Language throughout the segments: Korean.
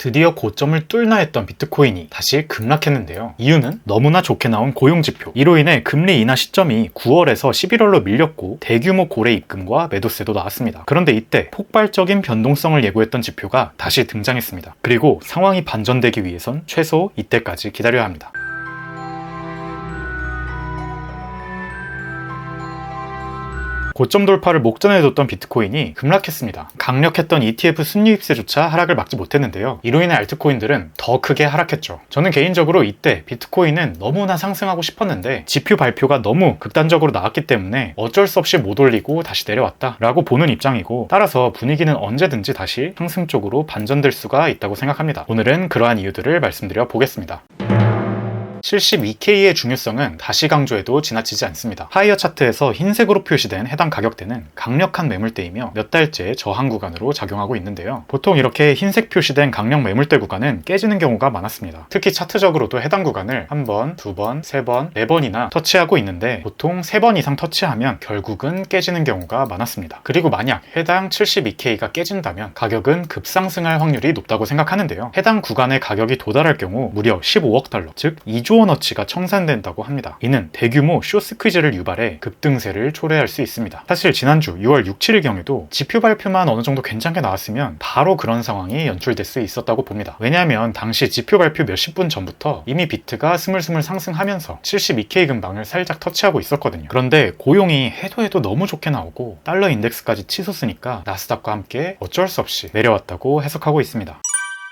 드디어 고점을 뚫나 했던 비트코인이 다시 급락했는데요. 이유는 너무나 좋게 나온 고용지표. 이로 인해 금리 인하 시점이 9월에서 11월로 밀렸고 대규모 고래 입금과 매도세도 나왔습니다. 그런데 이때 폭발적인 변동성을 예고했던 지표가 다시 등장했습니다. 그리고 상황이 반전되기 위해선 최소 이때까지 기다려야 합니다. 고점 돌파를 목전에 뒀던 비트코인이 급락했습니다. 강력했던 ETF 순이입세조차 하락을 막지 못했는데요. 이로 인해 알트코인들은 더 크게 하락했죠. 저는 개인적으로 이때 비트코인은 너무나 상승하고 싶었는데 지표 발표가 너무 극단적으로 나왔기 때문에 어쩔 수 없이 못 올리고 다시 내려왔다 라고 보는 입장이고, 따라서 분위기는 언제든지 다시 상승 쪽으로 반전될 수가 있다고 생각합니다. 오늘은 그러한 이유들을 말씀드려 보겠습니다. 72K의 중요성은 다시 강조해도 지나치지 않습니다. 하이어 차트에서 흰색으로 표시된 해당 가격대는 강력한 매물대이며 몇 달째 저항 구간으로 작용하고 있는데요. 보통 이렇게 흰색 표시된 강력 매물대 구간은 깨지는 경우가 많았습니다. 특히 차트적으로도 해당 구간을 한 번, 두 번, 세 번, 네 번이나 터치하고 있는데 보통 3번 이상 터치하면 결국은 깨지는 경우가 많았습니다. 그리고 만약 해당 72K가 깨진다면 가격은 급상승할 확률이 높다고 생각하는데요. 해당 구간의 가격이 도달할 경우 무려 15억 달러, 즉 2조 원어치가 청산된다고 합니다. 이는 대규모 쇼스퀴즈를 유발해 급등세를 초래할 수 있습니다. 사실 지난주 6월 6, 7일 경에도 지표 발표만 어느 정도 괜찮게 나왔으면 바로 그런 상황이 연출될 수 있었다고 봅니다. 왜냐하면 당시 지표 발표 몇십 분 전부터 이미 비트가 스물스물 상승하면서 72K 근방을 살짝 터치하고 있었거든요. 그런데 고용이 해도 너무 좋게 나오고 달러 인덱스까지 치솟으니까 나스닥과 함께 어쩔 수 없이 내려왔다고 해석하고 있습니다.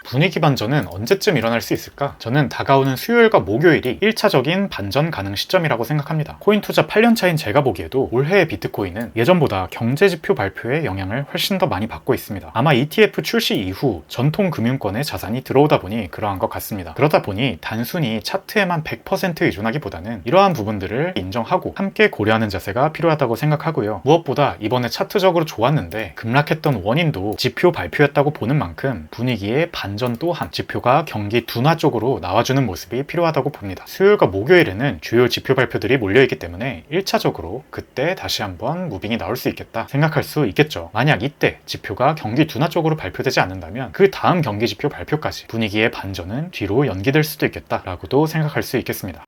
분위기 반전은 언제쯤 일어날 수 있을까? 저는 다가오는 수요일과 목요일이 1차적인 반전 가능 시점이라고 생각합니다. 코인 투자 8년 차인 제가 보기에도 올해의 비트코인은 예전보다 경제지표 발표의 영향을 훨씬 더 많이 받고 있습니다. 아마 ETF 출시 이후 전통 금융권의 자산이 들어오다 보니 그러한 것 같습니다. 그러다 보니 단순히 차트에만 100% 의존하기보다는 이러한 부분들을 인정하고 함께 고려하는 자세가 필요하다고 생각하고요. 무엇보다 이번에 차트적으로 좋았는데 급락했던 원인도 지표 발표였다고 보는 만큼 분위기의 반전 또한 지표가 경기 둔화 쪽으로 나와주는 모습이 필요하다고 봅니다. 수요일과 목요일에는 주요 지표 발표들이 몰려있기 때문에 1차적으로 그때 다시 한번 무빙이 나올 수 있겠다 생각할 수 있겠죠. 만약 이때 지표가 경기 둔화 쪽으로 발표되지 않는다면 그 다음 경기 지표 발표까지 분위기의 반전은 뒤로 연기될 수도 있겠다라고도 생각할 수 있겠습니다.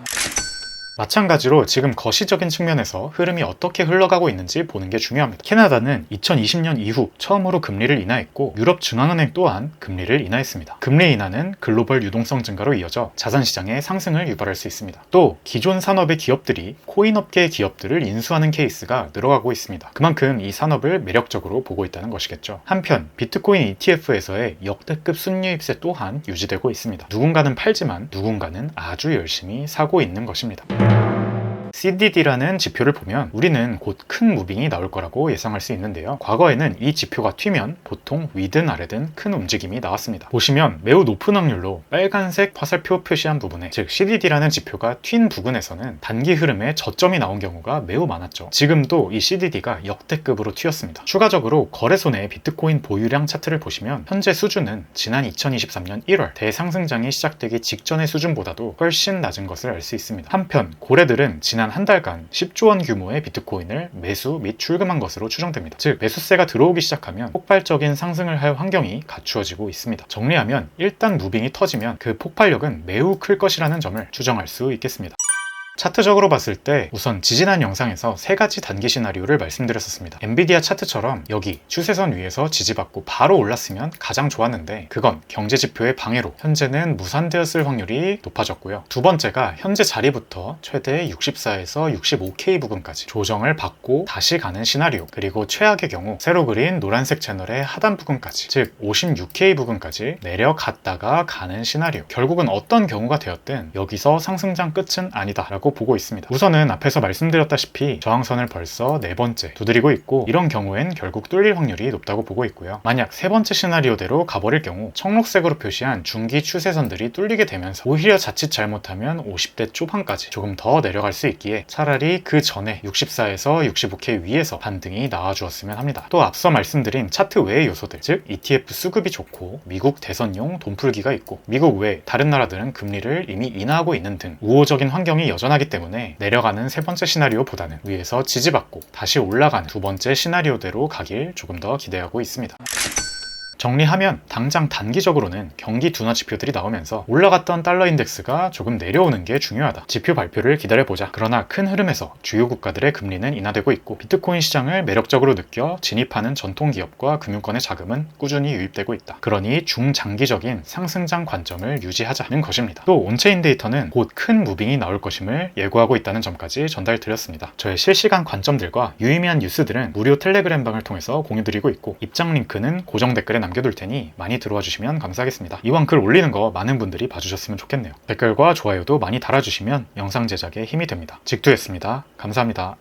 마찬가지로 지금 거시적인 측면에서 흐름이 어떻게 흘러가고 있는지 보는 게 중요합니다. 캐나다는 2020년 이후 처음으로 금리를 인하했고 유럽 중앙은행 또한 금리를 인하했습니다. 금리 인하는 글로벌 유동성 증가로 이어져 자산시장의 상승을 유발할 수 있습니다. 또 기존 산업의 기업들이 코인업계의 기업들을 인수하는 케이스가 늘어가고 있습니다. 그만큼 이 산업을 매력적으로 보고 있다는 것이겠죠. 한편 비트코인 ETF에서의 역대급 순유입세 또한 유지되고 있습니다. 누군가는 팔지만 누군가는 아주 열심히 사고 있는 것입니다. CDD라는 지표를 보면 우리는 곧 큰 무빙이 나올 거라고 예상할 수 있는데요. 과거에는 이 지표가 튀면 보통 위든 아래든 큰 움직임이 나왔습니다. 보시면 매우 높은 확률로 빨간색 화살표 표시한 부분에, 즉 CDD라는 지표가 튄 부분에서는 단기 흐름에 저점이 나온 경우가 매우 많았죠. 지금도 이 CDD가 역대급으로 튀었습니다. 추가적으로 거래소 내 비트코인 보유량 차트를 보시면 현재 수준은 지난 2023년 1월 대상승장이 시작되기 직전의 수준보다도 훨씬 낮은 것을 알 수 있습니다. 한편 고래들은 지난 한 달간 10조 원 규모의 비트코인을 매수 및 출금한 것으로 추정됩니다. 즉 매수세가 들어오기 시작하면 폭발적인 상승을 할 환경이 갖추어지고 있습니다. 정리하면 일단 무빙이 터지면 그 폭발력은 매우 클 것이라는 점을 추정할 수 있겠습니다. 차트적으로 봤을 때 우선 지지난 영상에서 3가지 단기 시나리오를 말씀드렸었습니다. 엔비디아 차트처럼 여기 추세선 위에서 지지받고 바로 올랐으면 가장 좋았는데 그건 경제지표의 방해로 현재는 무산되었을 확률이 높아졌고요. 두 번째가 현재 자리부터 최대 64에서 65K 부근까지 조정을 받고 다시 가는 시나리오, 그리고 최악의 경우 새로 그린 노란색 채널의 하단 부근까지, 즉 56K 부근까지 내려갔다가 가는 시나리오. 결국은 어떤 경우가 되었든 여기서 상승장 끝은 아니다 라고 보고 있습니다. 우선은 앞에서 말씀드렸다시피 저항선을 벌써 4번째 두드리고 있고 이런 경우엔 결국 뚫릴 확률이 높다고 보고 있고요. 만약 3번째 시나리오대로 가버릴 경우 청록색으로 표시한 중기 추세선들이 뚫리게 되면서 오히려 자칫 잘못하면 50대 초반까지 조금 더 내려갈 수 있기에 차라리 그 전에 64에서 65K 위에서 반등이 나와주었으면 합니다. 또 앞서 말씀드린 차트 외의 요소들, 즉 ETF 수급이 좋고 미국 대선용 돈풀기가 있고 미국 외 다른 나라들은 금리를 이미 인하하고 있는 등 우호적인 환경이 여전하기 때문에 내려가는 3번째 시나리오보다는 위에서 지지받고 다시 올라가는 2번째 시나리오대로 가길 조금 더 기대하고 있습니다. 정리하면 당장 단기적으로는 경기 둔화 지표들이 나오면서 올라갔던 달러 인덱스가 조금 내려오는 게 중요하다. 지표 발표를 기다려보자. 그러나 큰 흐름에서 주요 국가들의 금리는 인하되고 있고 비트코인 시장을 매력적으로 느껴 진입하는 전통 기업과 금융권의 자금은 꾸준히 유입되고 있다. 그러니 중장기적인 상승장 관점을 유지하자는 것입니다. 또 온체인 데이터는 곧 큰 무빙이 나올 것임을 예고하고 있다는 점까지 전달드렸습니다. 저의 실시간 관점들과 유의미한 뉴스들은 무료 텔레그램방을 통해서 공유드리고 있고 입장 링크는 고정 댓글에 남겨둘 테니 많이 들어와 주시면 감사하겠습니다. 이왕 글 올리는 거 많은 분들이 봐주셨으면 좋겠네요. 댓글과 좋아요도 많이 달아주시면 영상 제작에 힘이 됩니다. 직두였습니다. 감사합니다.